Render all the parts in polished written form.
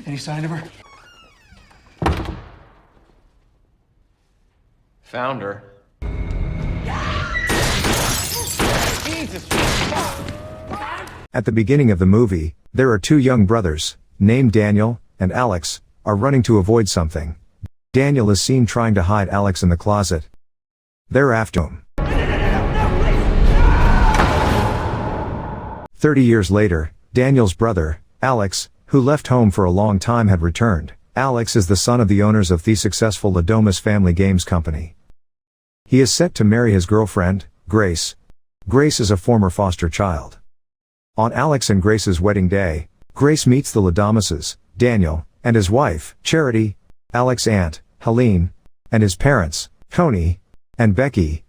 Any sign of her? Found her. Jesus. At the beginning of the movie, there are two young brothers, named Daniel and Alex, are running to avoid something. Daniel is seen trying to hide Alex in the closet. They're after him. 30 years later, Daniel's brother, Alex, who left home for a long time had returned. Alex is the son of the owners of the successful Ladomas Family Games Company. He is set to marry his girlfriend, Grace. Grace is a former foster child. On Alex and Grace's wedding day, Grace meets the Ladomases, Daniel, and his wife, Charity, Alex's aunt, Helene, and his parents, Tony, and Becky.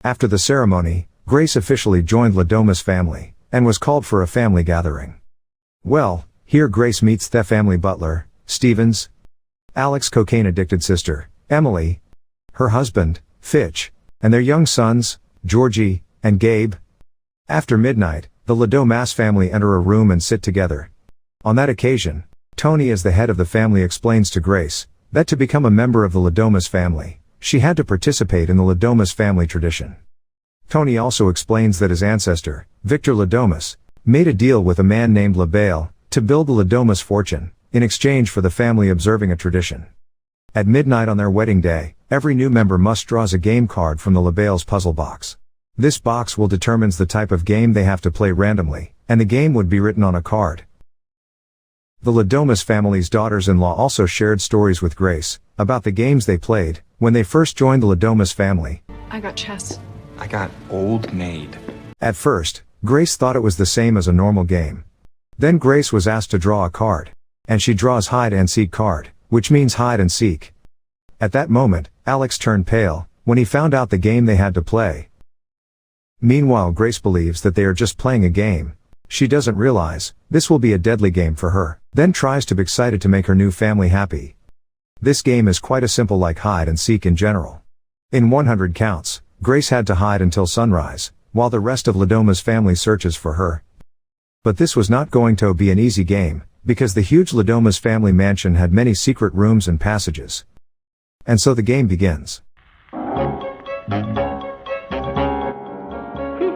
After the ceremony, Grace officially joined Ladomas family, and was called for a family gathering. Well, here Grace meets the family butler, Stevens, Alex's cocaine-addicted sister, Emily, her husband, Fitch, and their young sons, Georgie, and Gabe. After midnight, the Ladomas family enter a room and sit together. On that occasion, Tony as the head of the family explains to Grace, that to become a member of the Ladomas family, she had to participate in the Ladomas family tradition. Tony also explains that his ancestor, Victor Ladomas, made a deal with a man named LaBelle, to build the Ladomas fortune, in exchange for the family observing a tradition. At midnight on their wedding day, every new member must draw a game card from the LaBelle's puzzle box. This box will determine the type of game they have to play randomly, and the game would be written on a card. The Ladomas family's daughters-in-law also shared stories with Grace, about the games they played, when they first joined the Ladomas family. I got chess. I got Old Maid. At first, Grace thought it was the same as a normal game. Then Grace was asked to draw a card. And she draws hide and seek card, which means hide and seek. At that moment, Alex turned pale, when he found out the game they had to play. Meanwhile, Grace believes that they are just playing a game. She doesn't realize, this will be a deadly game for her, then tries to be excited to make her new family happy. This game is quite a simple like hide and seek in general. In 100 counts, Grace had to hide until sunrise, while the rest of Ladomas' family searches for her. But this was not going to be an easy game, because the huge Ladomas family mansion had many secret rooms and passages. And so the game begins. Who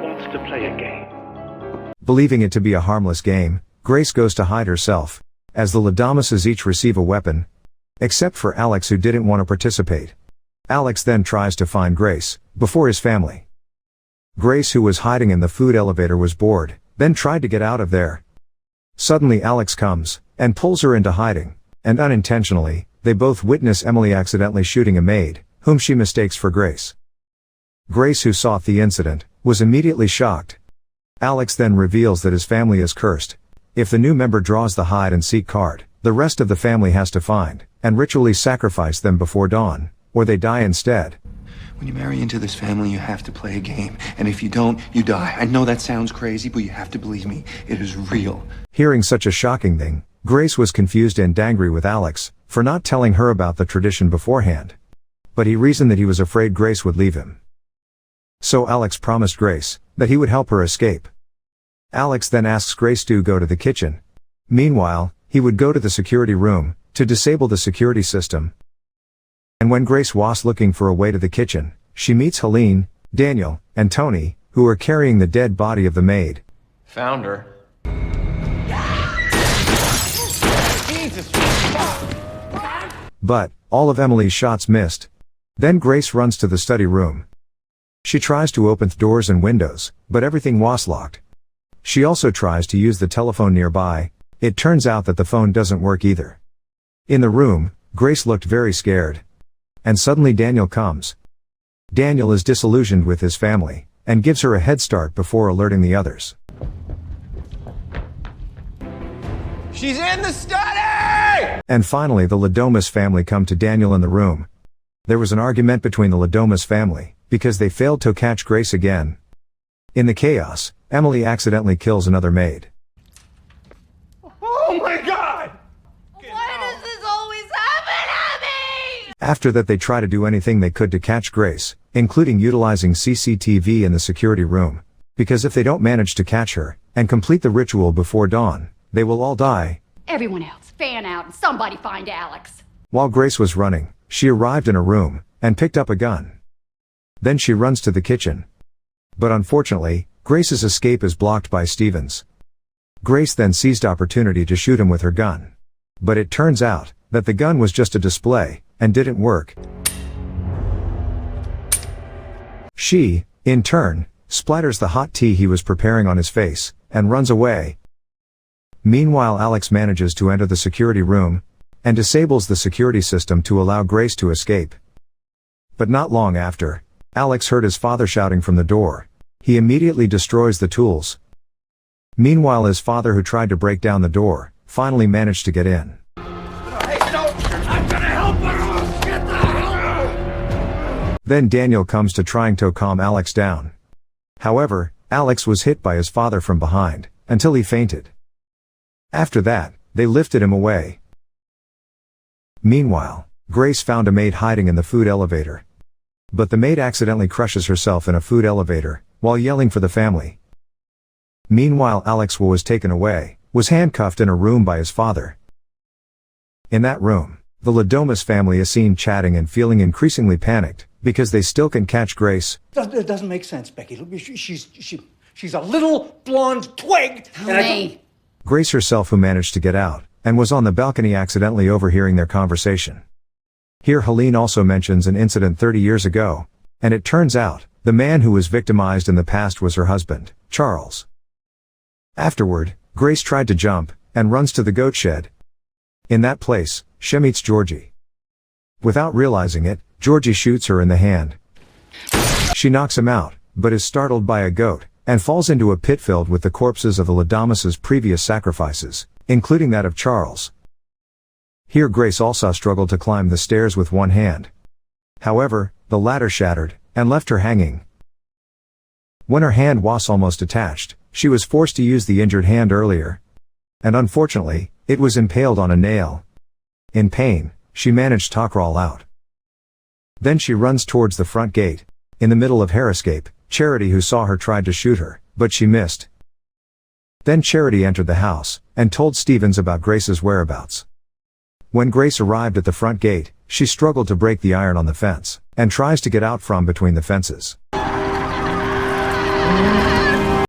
wants to play a game? Believing it to be a harmless game, Grace goes to hide herself, as the Ladomases each receive a weapon, except for Alex who didn't want to participate. Alex then tries to find Grace, before his family. Grace, who was hiding in the food elevator, was bored, then tried to get out of there. Suddenly Alex comes, and pulls her into hiding, and unintentionally, they both witness Emily accidentally shooting a maid, whom she mistakes for Grace. Grace, who saw the incident, was immediately shocked. Alex then reveals that his family is cursed. If the new member draws the hide and seek card, the rest of the family has to find, and ritually sacrifice them before dawn, or they die instead. When you marry into this family, you have to play a game. And if you don't, you die. I know that sounds crazy, but you have to believe me. It is real. Hearing such a shocking thing, Grace was confused and angry with Alex, for not telling her about the tradition beforehand. But he reasoned that he was afraid Grace would leave him. So Alex promised Grace, that he would help her escape. Alex then asks Grace to go to the kitchen. Meanwhile, he would go to the security room, to disable the security system. And when Grace was looking for a way to the kitchen, she meets Helene, Daniel, and Tony, who are carrying the dead body of the maid. Found her. Jesus. But, all of Emily's shots missed. Then Grace runs to the study room. She tries to open the doors and windows, but everything was locked. She also tries to use the telephone nearby. It turns out that the phone doesn't work either. In the room, Grace looked very scared. And suddenly Daniel comes. Daniel is disillusioned with his family, and gives her a head start before alerting the others. She's in the study! And finally the Ladomas family come to Daniel in the room. There was an argument between the Ladomas family, because they failed to catch Grace again. In the chaos, Emily accidentally kills another maid. Oh my God! Why does this always happen to me? After that they try to do anything they could to catch Grace, including utilizing CCTV in the security room. Because if they don't manage to catch her, and complete the ritual before dawn, they will all die. Everyone else, fan out and somebody find Alex. While Grace was running, she arrived in a room and picked up a gun. Then she runs to the kitchen. But unfortunately, Grace's escape is blocked by Stevens. Grace then seized opportunity to shoot him with her gun. But it turns out that the gun was just a display and didn't work. She, in turn, splatters the hot tea he was preparing on his face and runs away. Meanwhile, Alex manages to enter the security room and disables the security system to allow Grace to escape. But not long after, Alex heard his father shouting from the door. He immediately destroys the tools. Meanwhile, his father, who tried to break down the door, finally managed to get in. Then Daniel comes to trying to calm Alex down. However, Alex was hit by his father from behind, until he fainted. After that, they lifted him away. Meanwhile, Grace found a maid hiding in the food elevator. But the maid accidentally crushes herself in a food elevator, while yelling for the family. Meanwhile, Alex, who was taken away, was handcuffed in a room by his father. In that room, the Ladomas family is seen chatting and feeling increasingly panicked, because they still can catch Grace. It doesn't make sense, Becky. Look, she's a little blonde twig. Me. Grace herself, who managed to get out, and was on the balcony accidentally overhearing their conversation. Here Helene also mentions an incident 30 years ago, and it turns out, the man who was victimized in the past was her husband, Charles. Afterward, Grace tried to jump, and runs to the goat shed. In that place, she meets Georgie. Without realizing it, Georgie shoots her in the hand. She knocks him out, but is startled by a goat, and falls into a pit filled with the corpses of the Ladomas' previous sacrifices, including that of Charles. Here Grace also struggled to climb the stairs with one hand. However, the ladder shattered, and left her hanging. When her hand was almost attached, she was forced to use the injured hand earlier. And unfortunately, it was impaled on a nail. In pain, she managed to crawl out. Then she runs towards the front gate. In the middle of her escape, Charity, who saw her, tried to shoot her, but she missed. Then Charity entered the house, and told Stevens about Grace's whereabouts. When Grace arrived at the front gate, she struggled to break the iron on the fence, and tries to get out from between the fences.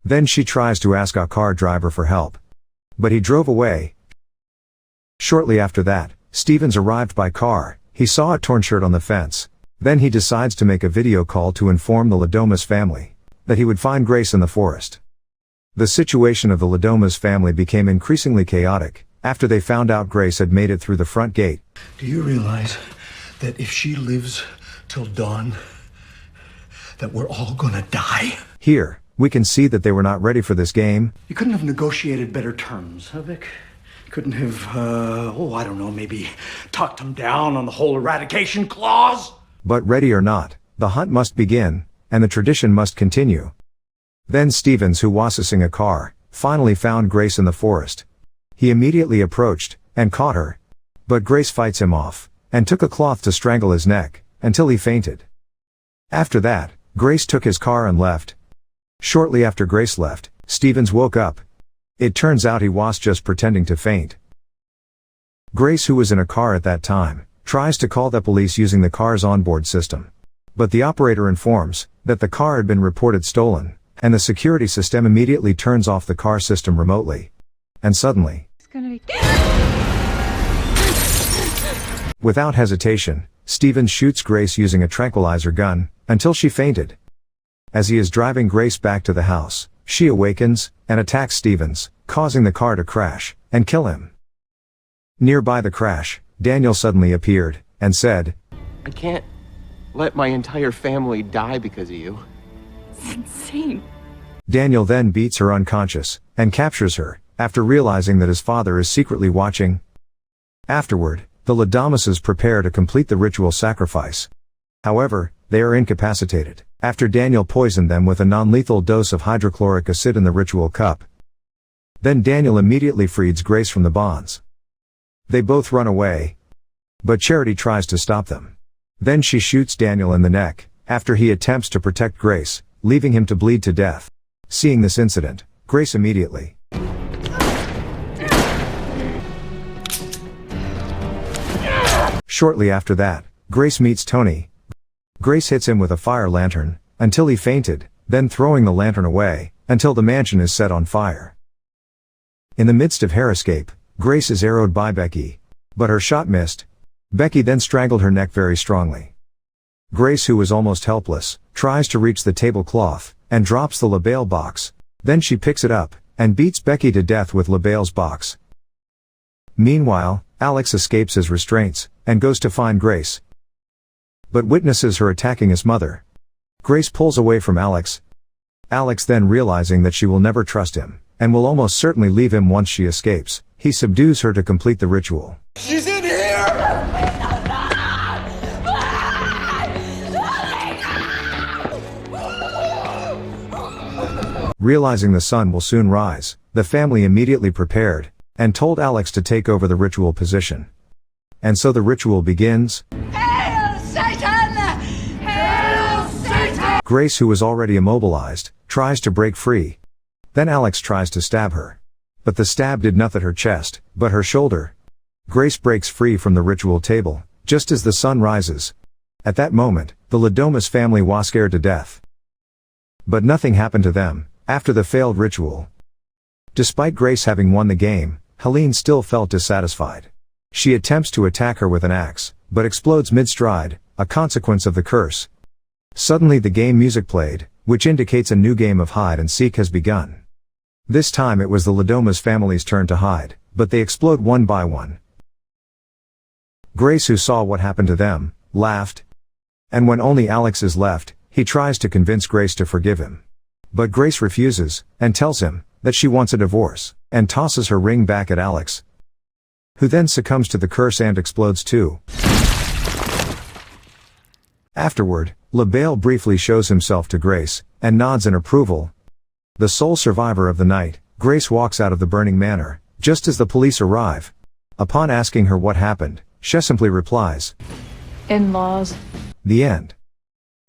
Then she tries to ask a car driver for help. But he drove away. Shortly after that, Stevens arrived by car. He saw a torn shirt on the fence. Then he decides to make a video call to inform the Ladomas family that he would find Grace in the forest. The situation of the Ladomas family became increasingly chaotic after they found out Grace had made it through the front gate. Do you realize that if she lives till dawn, that we're all gonna die? Here, we can see that they were not ready for this game. You couldn't have negotiated better terms, huh, Vic? You couldn't have, I don't know, maybe talked them down on the whole eradication clause? But ready or not, the hunt must begin, and the tradition must continue. Then Stevens, who was assessing a car, finally found Grace in the forest. He immediately approached, and caught her. But Grace fights him off, and took a cloth to strangle his neck, until he fainted. After that, Grace took his car and left. Shortly after Grace left, Stevens woke up. It turns out he was just pretending to faint. Grace, who was in a car at that time, tries to call the police using the car's onboard system. But the operator informs that the car had been reported stolen, and the security system immediately turns off the car system remotely. And suddenly, without hesitation, Stevens shoots Grace using a tranquilizer gun, until she fainted. As he is driving Grace back to the house, she awakens, and attacks Stevens, causing the car to crash, and kill him. Nearby the crash, Daniel suddenly appeared, and said, I can't let my entire family die because of you. It's insane. Daniel then beats her unconscious, and captures her, after realizing that his father is secretly watching. Afterward, the Ladomases prepare to complete the ritual sacrifice. However, they are incapacitated, after Daniel poisoned them with a non-lethal dose of hydrochloric acid in the ritual cup. Then Daniel immediately frees Grace from the bonds. They both run away. But Charity tries to stop them. Then she shoots Daniel in the neck, after he attempts to protect Grace, leaving him to bleed to death. Seeing this incident, Grace immediately Shortly after that, Grace meets Tony. Grace hits him with a fire lantern, until he fainted, then throwing the lantern away, until the mansion is set on fire. In the midst of her escape, Grace is arrowed by Becky. But her shot missed. Becky then strangled her neck very strongly. Grace, who was almost helpless, tries to reach the tablecloth, and drops the LaBelle box. Then she picks it up, and beats Becky to death with LaBelle's box. Meanwhile, Alex escapes his restraints, and goes to find Grace, but witnesses her attacking his mother. Grace pulls away from Alex. Alex, then realizing that she will never trust him, and will almost certainly leave him once she escapes, he subdues her to complete the ritual. She's in here! Realizing the sun will soon rise, the family immediately prepared, and told Alex to take over the ritual position. And so the ritual begins. Hail Satan! Hail Satan! Grace, who is already immobilized, tries to break free. Then Alex tries to stab her. But the stab did not hit her chest, but her shoulder. Grace breaks free from the ritual table, just as the sun rises. At that moment, the Ladomas family was scared to death. But nothing happened to them, after the failed ritual. Despite Grace having won the game, Helene still felt dissatisfied. She attempts to attack her with an axe, but explodes mid-stride, a consequence of the curse. Suddenly the game music played, which indicates a new game of hide and seek has begun. This time it was the Ladomas family's turn to hide, but they explode one by one. Grace, who saw what happened to them, laughed. And when only Alex is left, he tries to convince Grace to forgive him. But Grace refuses, and tells him that she wants a divorce, and tosses her ring back at Alex, who then succumbs to the curse and explodes too. Afterward, LaBelle briefly shows himself to Grace, and nods in approval. The sole survivor of the night, Grace walks out of the burning manor, just as the police arrive. Upon asking her what happened, she simply replies, "In-laws." The end.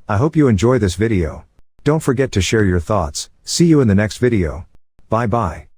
I hope you enjoy this video. Don't forget to share your thoughts. See you in the next video. Bye bye.